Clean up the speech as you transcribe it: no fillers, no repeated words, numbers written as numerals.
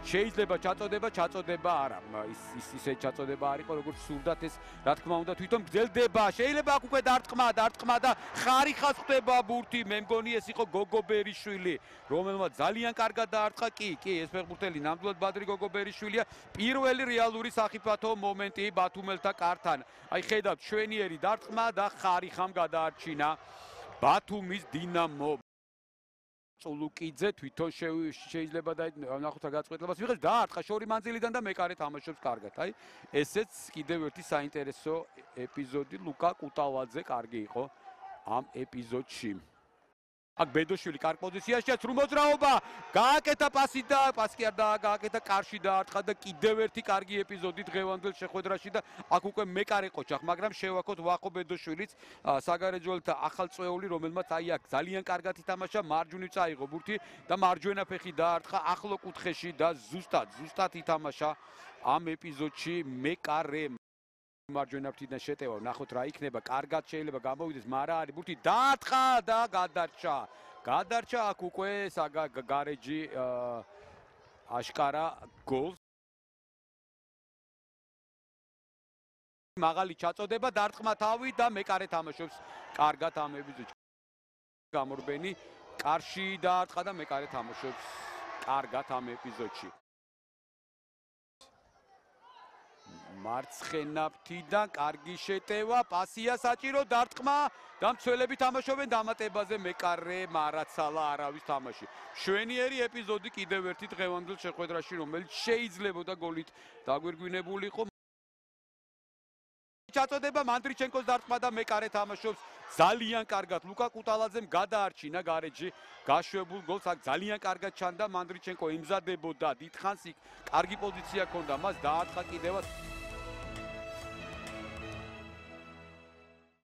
შეიძლება ჩაწოდება არა. ისე ჩაწოდება არ იყო, როგორც სურდათ ეს, რა თქმა უნდა, თვითონ გრძელდება. შეიძლება აქ უკვე დარტყმა და ხარიხას ხდება ბურთი. მე მგონი ეს იყო გოგობერიშვილი, რომელმაც ძალიან კარგად დაარტყა. კი, ეს ფეხბურთელი ნამდვილად ბადრი გოგობერიშვილია. პირველი რეალური სახიფათო მომენტი ბათუმელთა კართან. აი ხედავთ, შვენიერი დარტყმა და ხარიხამ გადაარჩინა ბათუმის დინამო. წულუკიძე თვითონ შეიძლება ნახოთ რა გაწყვეტილებას ვიღებს, დაარტყა შორი მანძილიდან და მეკარე თამაშობს კარგად. აი ესეც კიდევ ერთი საინტერესო ეპიზოდი. ლუკა კუტალაძე კარგი იყო ამ ეპიზოდში. აქ ბედოშვილი კარგ პოზიციაშია, სრულ მოძრაობა, გააკეთა პასი და პასი კი არ გააკეთა, კარში დაარტყა და კიდევ ერთი კარგი ეპიზოდი დღევანდელ შეხვედრაში და აქ უკვე მეკარე ყოჩახ, მაგრამ შევაქოთ ვახო ბედოშვილიც, საგარეჯოელთა ახალწვეული, რომელმაც აი აქ ძალიან კარგად ითამაშა, მარჯვნივ წაიღო ბურთი და მარჯვენა ფეხი დაარტყა ახლო კუთხეში და ზუსტად ითამაშა ამ ეპიზოდში მეკარემ. მარჯვენა ფრთიდან შეტევა, ნახოთ რა იქნება, კარგად შეიძლება გამოვიდეს, მაგრამ არის ბურთი დაარტყა და გადარჩა აქ უკვე გარეჯი აშკარა გოლს. მაღალი ჩაწოდება, დარტყმა თავი და მეკარე თამაშობს კარგად ამ ეპიზოდში. გამორბენი კარში დაარტყა და მეკარე თამაშობს კარგად ამ ეპიზოდში. მარცხენა ფრთიდან კარგი შეტევა, პასია საჭირო, დარტყმა და მცველები თამაშობენ დამატებაზე მეკარე მარაცალა არავის თამაში. შვენიერი ეპიზოდი კიდევ ერთი დღევანდელ შეხვედრაში, რომელიც შეიძლებოდა გოლით დაგვირგვინებულიყო. ჩაწოდება მანდრიჩენკოს დარტყმა და მეკარე თამაშობს ძალიან კარგად. ლუკა კუტალაძემ გადაარჩინა გარეჯი გაშვებულ გოლს. აქ ძალიან კარგად ჩანდა მანდრიჩენკო, იმზადებოდა დიდხანს იქ კარგი პოზიცია ჰქონდა მას, დაარტყა კიდევაც